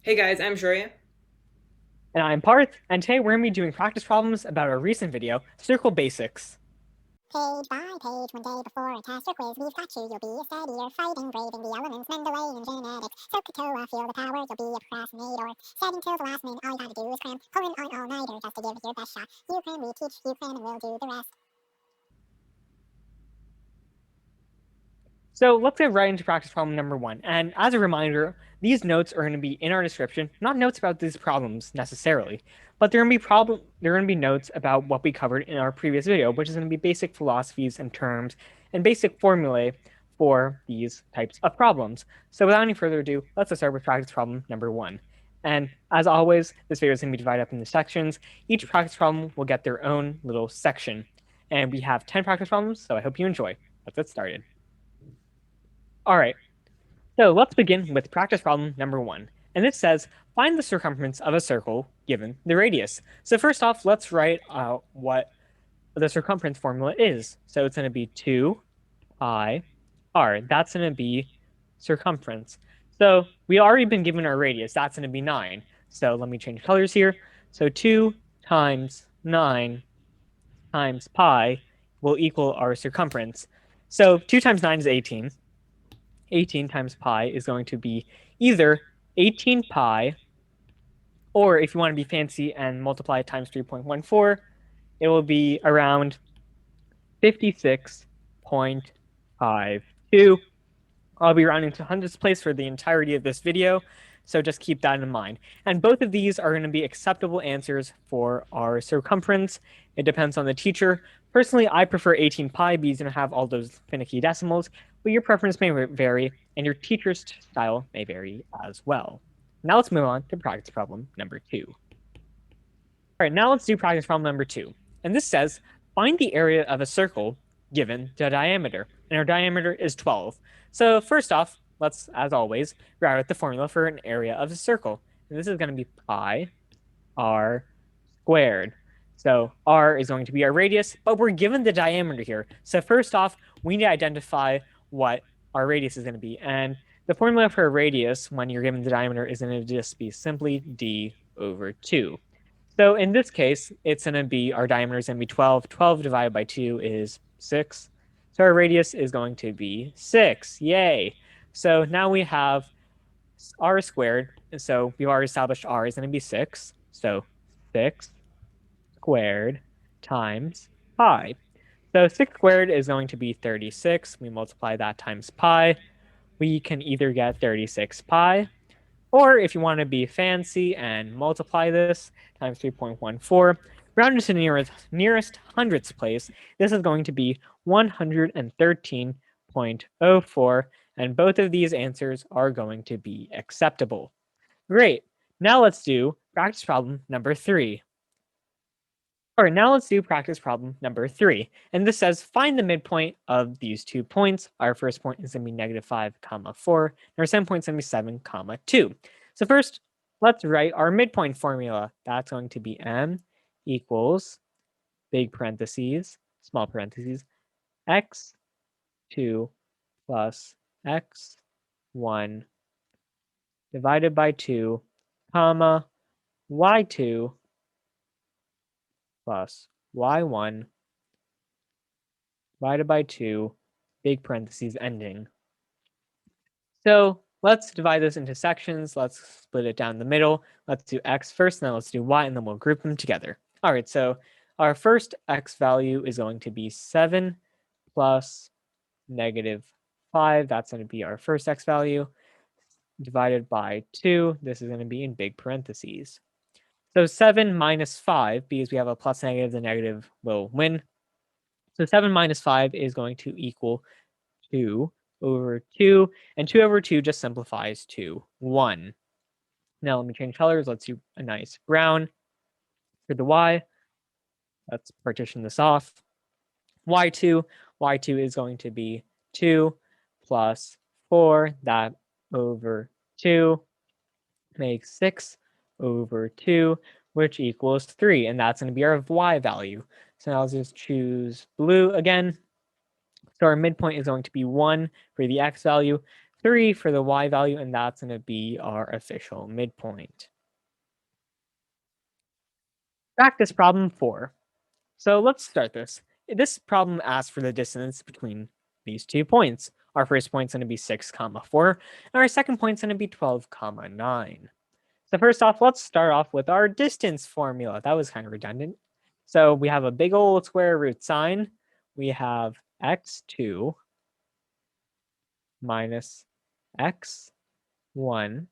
Hey guys, I'm Shoria. And I'm Parth, and today we're going to be doing practice problems about our recent video, Circle Basics. Page by page, one day before a test or quiz, we've got you. You'll be a studier, fighting, braving the elements, Mendelean genetics. So Katoa, feel the power, you'll be a procrastinator. Studying till the last minute, all you gotta do is cram. Pulling on all-nighter just to give it your best shot. You cram, we teach, you cram, and we'll do the rest. So let's get right into practice problem number 1. And as a reminder, these notes are going to be in our description, not notes about these problems necessarily, but they're going to be notes about what we covered in our previous video, which is going to be basic philosophies and terms and basic formulae for these types of problems. So without any further ado, let's start with practice problem number 1. And as always, this video is going to be divided up into sections. Each practice problem will get their own little section. And we have 10 practice problems, so I hope you enjoy. Let's get started. All right, so let's begin with practice problem number 1. And it says, find the circumference of a circle given the radius. So first off, let's write out what the circumference formula is. So it's going to be 2 pi r. That's going to be circumference. So we already been given our radius. That's going to be 9. So let me change colors here. So 2 times 9 times pi will equal our circumference. So 2 times 9 is 18. 18 times pi is going to be either 18 pi, or if you want to be fancy and multiply it times 3.14, it will be around 56.52. I'll be rounding to hundredths place for the entirety of this video, so just keep that in mind. And both of these are going to be acceptable answers for our circumference. It depends on the teacher. Personally, I prefer 18 pi because you don't have all those finicky decimals, but your preference may vary, and your teacher's style may vary as well. Now let's move on to practice problem number 2. All right, now let's do practice problem number 2. And this says, find the area of a circle given the diameter. And our diameter is 12. So first off, let's, as always, write out the formula for an area of a circle. And this is going to be pi r squared. So r is going to be our radius, but we're given the diameter here. So first off, we need to identify what our radius is going to be. And the formula for a radius when you're given the diameter is going to just be simply d over 2. So in this case, it's going to be, our diameter is going to be 12. 12 divided by 2 is 6. So our radius is going to be 6. Yay. So now we have r squared. And so we've already established r is going to be 6. So 6 squared times pi. So 6 squared is going to be 36. We multiply that times pi. We can either get 36 pi, or if you want to be fancy and multiply this times 3.14, rounded to the nearest hundredths place, this is going to be 113.04, and both of these answers are going to be acceptable. Great. Now let's do practice problem number 3. All right, now let's do practice problem number 3. And this says, find the midpoint of these 2 points. Our first point is going to be -5, 4. And our second point is going to be 7, 2. So first, let's write our midpoint formula. That's going to be m equals, big parentheses, small parentheses, x2 plus x1 divided by 2, comma, y2 plus y1 divided by 2, big parentheses ending. So let's divide this into sections. Let's split it down the middle. Let's do x first, and then let's do y, and then we'll group them together. All right, so our first x value is going to be 7 plus -5. That's going to be our first x value, divided by 2. This is going to be in big parentheses. So 7 minus 5, because we have a plus negative, the negative will win. So 7 minus 5 is going to equal 2 over 2. And 2 over 2 just simplifies to 1. Now let me change colors. Let's do a nice brown for the y. Let's partition this off. y2 is going to be 2 plus 4. That over 2 makes 6 over 2, which equals 3. And that's going to be our y value. So now let's just choose blue again. So our midpoint is going to be 1 for the x value. 3 for the y value, and that's going to be our official midpoint. Practice problem 4. So let's start this. This problem asks for the distance between these 2 points. Our first point is going to be 6, 4, and our second point is going to be 12, 9. So first off, let's start off with our distance formula. That was kind of redundant. So we have a big old square root sign. We have x2 minus x1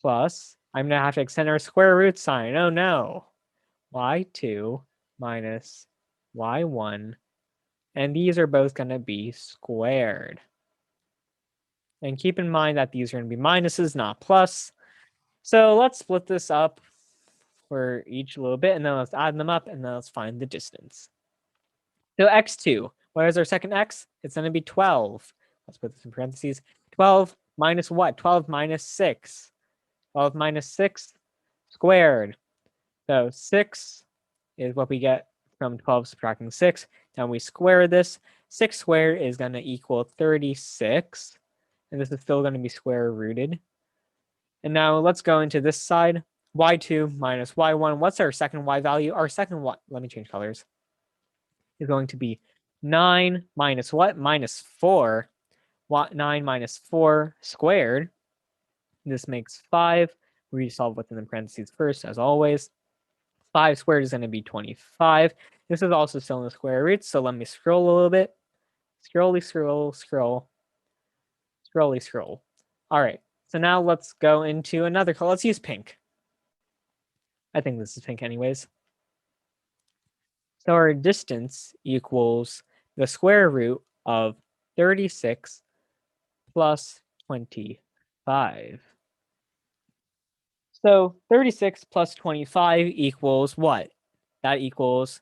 plus, I'm going to have to extend our square root sign. Oh no. y2 minus y1. And these are both going to be squared. And keep in mind that these are going to be minuses, not plus. So let's split this up for each little bit, and then let's add them up, and then let's find the distance. So x2, what is our second x? It's going to be 12. Let's put this in parentheses. 12 minus what? 12 minus 6. 12 minus 6 squared. So 6 is what we get from 12 subtracting 6. Now we square this. 6 squared is going to equal 36. And this is still going to be square rooted. And now let's go into this side. Y2 minus y1. What's our second y value? Our second y, let me change colors, is going to be 9 minus what? Minus 4. 9 minus 4 squared. This makes 5. We solve within the parentheses first, as always. 5 squared is going to be 25. This is also still in the square root, so let me scroll a little bit. Scrolly, scroll, scroll. Scrolly, scroll. All right, so now let's go into another color. Let's use pink. I think this is pink anyways. So our distance equals the square root of 36 plus 25. So 36 plus 25 equals what? That equals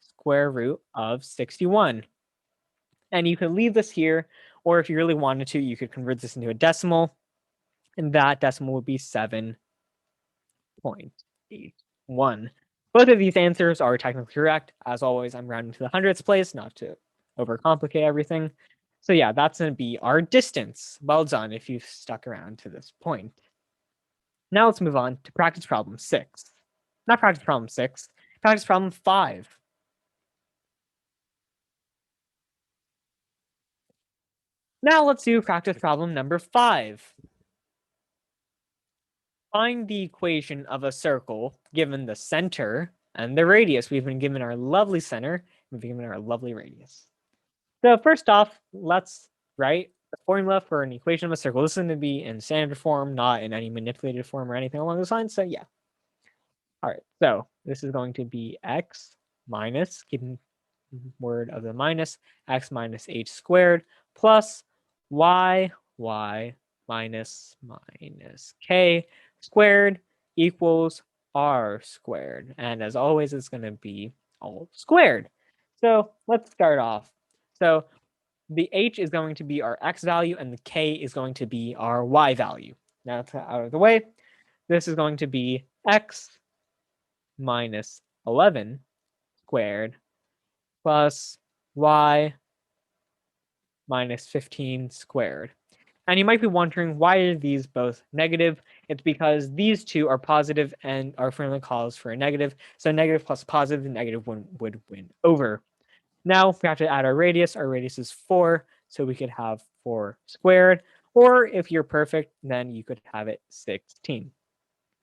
square root of 61. And you could leave this here, or if you really wanted to, you could convert this into a decimal, and that decimal would be 7.81. Both of these answers are technically correct. As always, I'm rounding to the hundredths place, not to overcomplicate everything. So yeah, that's going to be our distance. Well done if you've stuck around to this point. Now let's move on to practice problem 6. Not practice problem 6, practice problem 5. Now let's do practice problem number 5. Find the equation of a circle given the center and the radius. We've been given our lovely center, we've been given our lovely radius. So first off, let's write the formula for an equation of a circle. This is going to be in standard form, not in any manipulated form or anything along those lines. So yeah. All right, so this is going to be x minus, keeping word of the minus, x minus h squared plus y minus k squared equals r squared. And as always, it's going to be all squared. So let's start off. So the h is going to be our x value and the k is going to be our y value. Now that's out of the way. This is going to be x minus 11 squared plus y minus 15 squared. And you might be wondering, why are these both negative? It's because these two are positive and our formula calls for a negative. So negative plus positive, the negative one would win over. Now we have to add our radius. Our radius is 4, so we could have 4 squared. Or if you're perfect, then you could have it 16.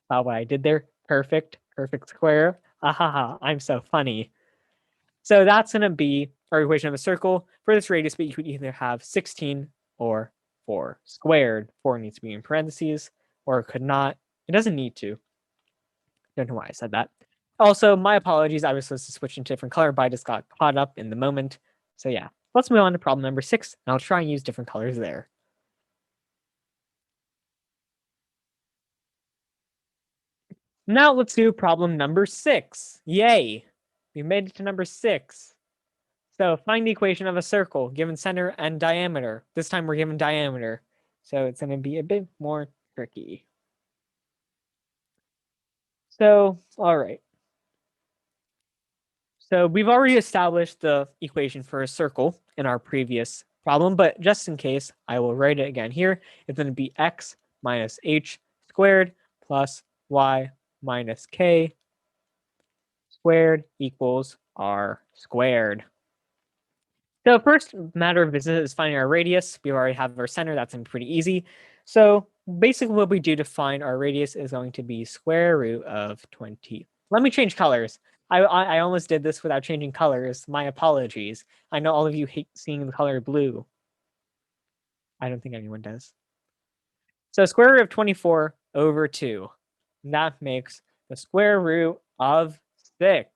What I did there? Perfect square. Ahaha, I'm so funny. So that's going to be our equation of a circle for this radius, but you could either have 16 or 4 squared. 4 needs to be in parentheses, or it could not. It doesn't need to. Don't know why I said that. Also, my apologies. I was supposed to switch into a different color, but I just got caught up in the moment. So yeah, let's move on to problem number 6, and I'll try and use different colors there. Now let's do problem number 6. Yay! We made it to number 6. So find the equation of a circle given center and diameter. This time we're given diameter. So it's going to be a bit more tricky. So, all right. So we've already established the equation for a circle in our previous problem, but just in case, I will write it again here. It's going to be x minus h squared plus y minus k squared equals r squared. So first matter of business is finding our radius. We already have our center. That's pretty easy. So basically what we do to find our radius is going to be square root of 20. Let me change colors. I almost did this without changing colors. My apologies. I know all of you hate seeing the color blue. I don't think anyone does. So square root of 24 over 2. That makes the square root of 6.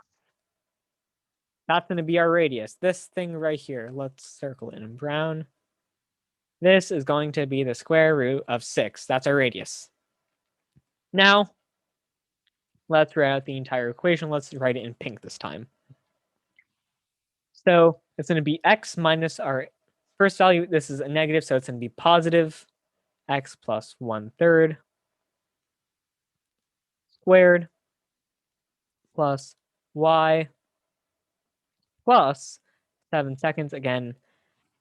That's going to be our radius. This thing right here, let's circle it in brown. This is going to be the square root of 6. That's our radius. Now, let's write out the entire equation. Let's write it in pink this time. So it's going to be x minus our first value. This is a negative, so it's going to be positive x plus 1/3 squared plus y plus 7 seconds. Again,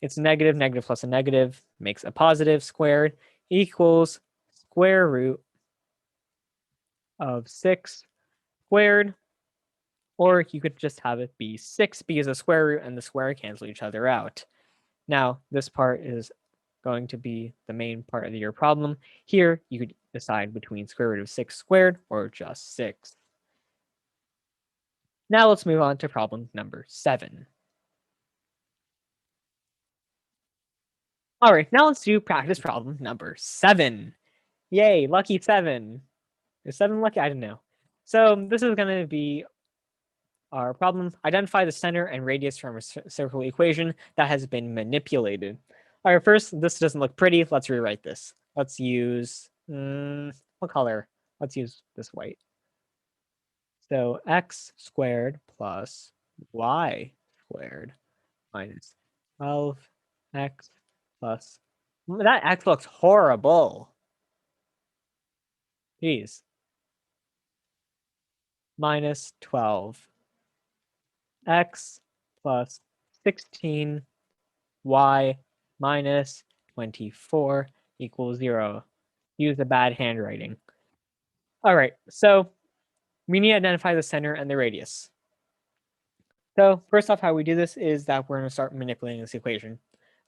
it's negative, negative plus a negative makes a positive squared equals square root of 6 squared. Or you could just have it be 6 because the square root and the square cancel each other out. Now, this part is going to be the main part of your problem. Here, you could decide between square root of 6 squared or just 6. Now let's move on to problem number 7. All right, now let's do practice problem number 7. Yay, lucky 7. Is 7 lucky? I don't know. So this is going to be our problem. Identify the center and radius from a circle equation that has been manipulated. All right, first, this doesn't look pretty. Let's rewrite this. Let's use, what color? Let's use this white. So x squared plus y squared minus 12x plus, that x looks horrible. Jeez. Minus 12. X plus 16 y minus 24 equals 0. Use the bad handwriting. All right, so we need to identify the center and the radius. So first off, how we do this is that we're going to start manipulating this equation.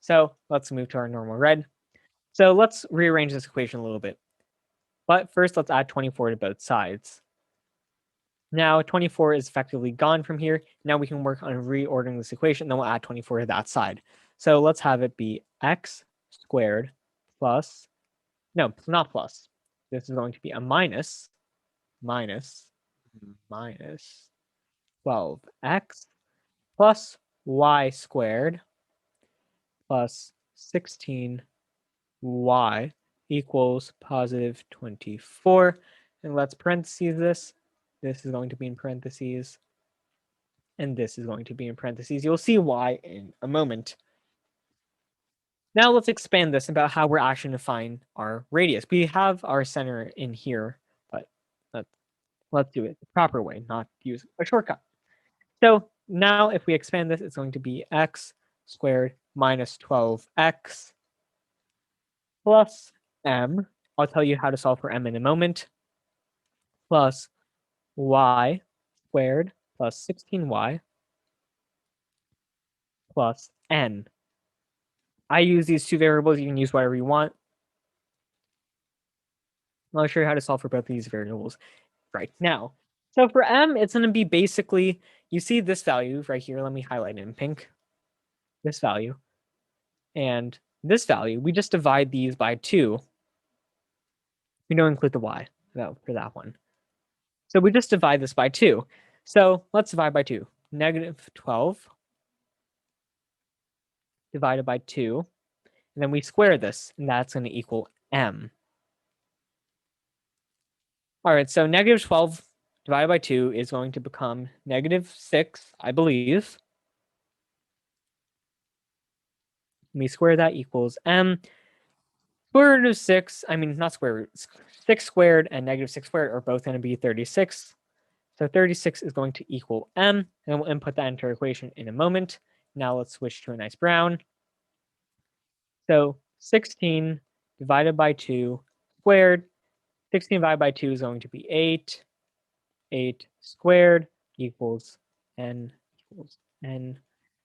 So let's move to our normal red. So let's rearrange this equation a little bit. But first, let's add 24 to both sides. Now 24 is effectively gone from here. Now we can work on reordering this equation. Then we'll add 24 to that side. So let's have it be x squared plus, no, not plus. This is going to be a minus 12x plus y squared plus 16y equals positive 24. And let's parentheses this. This is going to be in parentheses. And this is going to be in parentheses. You'll see why in a moment. Now let's expand this about how we're actually going to find our radius. We have our center in here, but let's do it the proper way, not use a shortcut. So now if we expand this, it's going to be x squared minus 12x plus m. I'll tell you how to solve for m in a moment. Plus y squared plus 16y plus n. I use these two variables. You can use whatever you want. I'll show you how to solve for both of these variables right now. So for m, it's going to be basically, you see this value right here. Let me highlight it in pink. This value. And this value, we just divide these by 2. We don't include the y for that one. So we just divide this by 2. So let's divide by 2. Negative 12 divided by 2. And then we square this, and that's going to equal m. All right, so negative 12 divided by 2 is going to become negative 6, I believe. We square that equals m. Square root of 6, I mean, not square root, 6 squared and negative 6 squared are both going to be 36. So 36 is going to equal m, and we'll input that into our equation in a moment. Now let's switch to a nice brown. So 16 divided by 2 squared. 16 divided by 2 is going to be 8. 8 squared equals n equals n.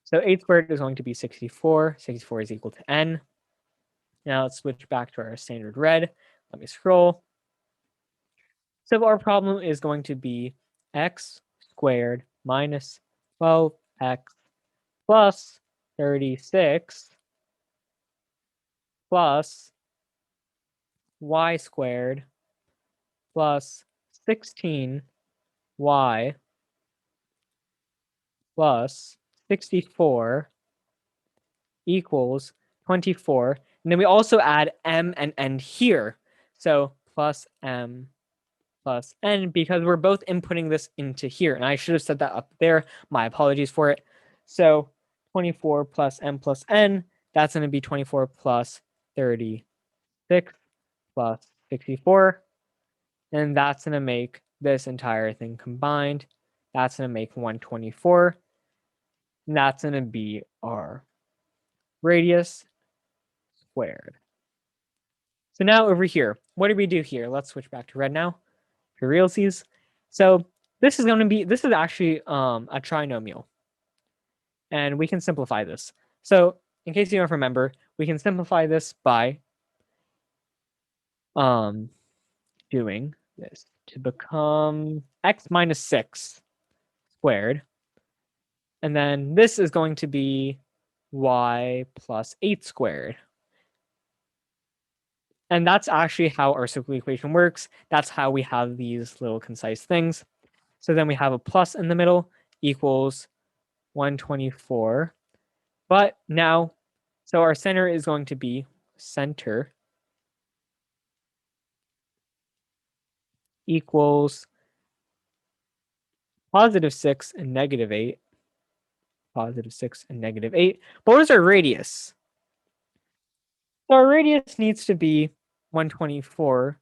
So 8 squared is going to be 64. 64 is equal to n. Now let's switch back to our standard red. Let me scroll. So our problem is going to be x squared minus 12x plus 36 plus y squared plus 16y plus 64 equals 24. And then we also add m and n here. So plus m plus n, because we're both inputting this into here. And I should have set that up there. My apologies for it. So 24 plus m plus n, that's going to be 24 plus 36 plus 64. And that's going to make this entire thing combined. That's going to make 124. And that's going to be our radius squared. So now over here, what do we do here? Let's switch back to red now for realsies. So this is actually a trinomial. And we can simplify this. So in case you don't remember, we can simplify this by doing this to become x minus 6 squared. And then this is going to be y plus 8 squared. And that's actually how our circular equation works. That's how we have these little concise things. So then we have a plus in the middle equals 124. But now, so our center is going to be center equals positive 6 and negative 8. Positive 6 and negative 8. But what is our radius? So our radius needs to be 124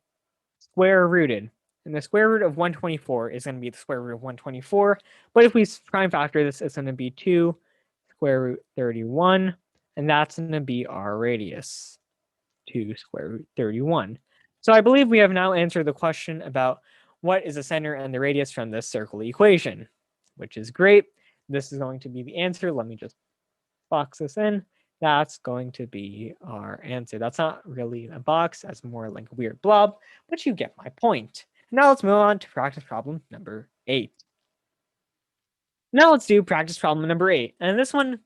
square rooted. And the square root of 124 is going to be the square root of 124. But if we prime factor this, it's going to be 2 square root 31. And that's going to be our radius, 2 square root 31. So I believe we have now answered the question about what is the center and the radius from this circle equation, which is great. This is going to be the answer. Let me just box this in. That's going to be our answer. That's not really a box, that's more like a weird blob, but you get my point. Now let's move on to practice problem number 8. Now let's do practice problem number 8. And this one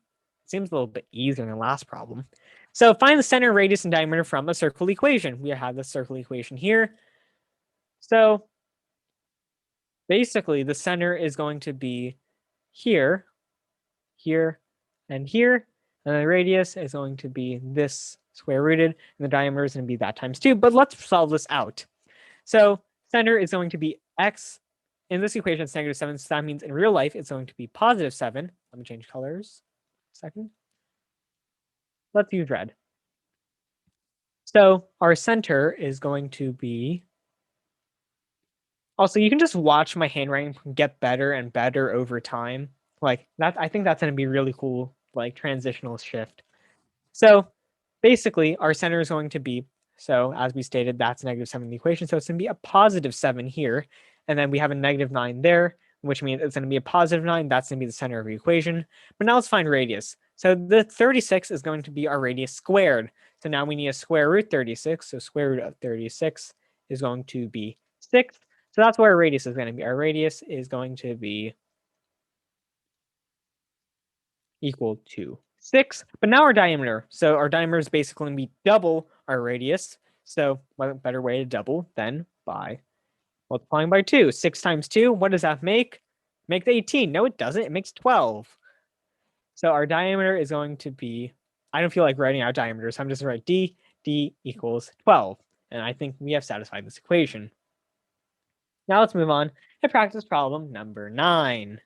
seems a little bit easier than the last problem. So find the center, radius, and diameter from a circle equation. We have the circle equation here. So basically the center is going to be here, here, and here. And the radius is going to be this square rooted, and the diameter is going to be that times 2. But let's solve this out. So center is going to be x. In this equation, it's -7. So that means in real life, it's going to be +7. Let me change colors a second. Let's use red. So our center is going to be. Also, you can just watch my handwriting get better and better over time. Like that, I think that's going to be really cool, like transitional shift. So basically, our center is going to be, so as we stated, that's -7 in the equation. So it's going to be a +7 here. And then we have a -9 there, which means it's going to be a +9. That's going to be the center of the equation. But now let's find radius. So the 36 is going to be our radius squared. So now we need a square root 36. So square root of 36 is going to be 6. So that's what our radius is going to be. Our radius is going to be equal to 6. But now our diameter. So our diameter is basically going to be double our radius. So what better way to double than by multiplying by 2? 6 times 2, what does that make? Makes 18. No, it doesn't. It makes 12. So our diameter is going to be, I don't feel like writing out diameter, so I'm just going to write d equals 12. And I think we have satisfied this equation. Now let's move on to practice problem number 9.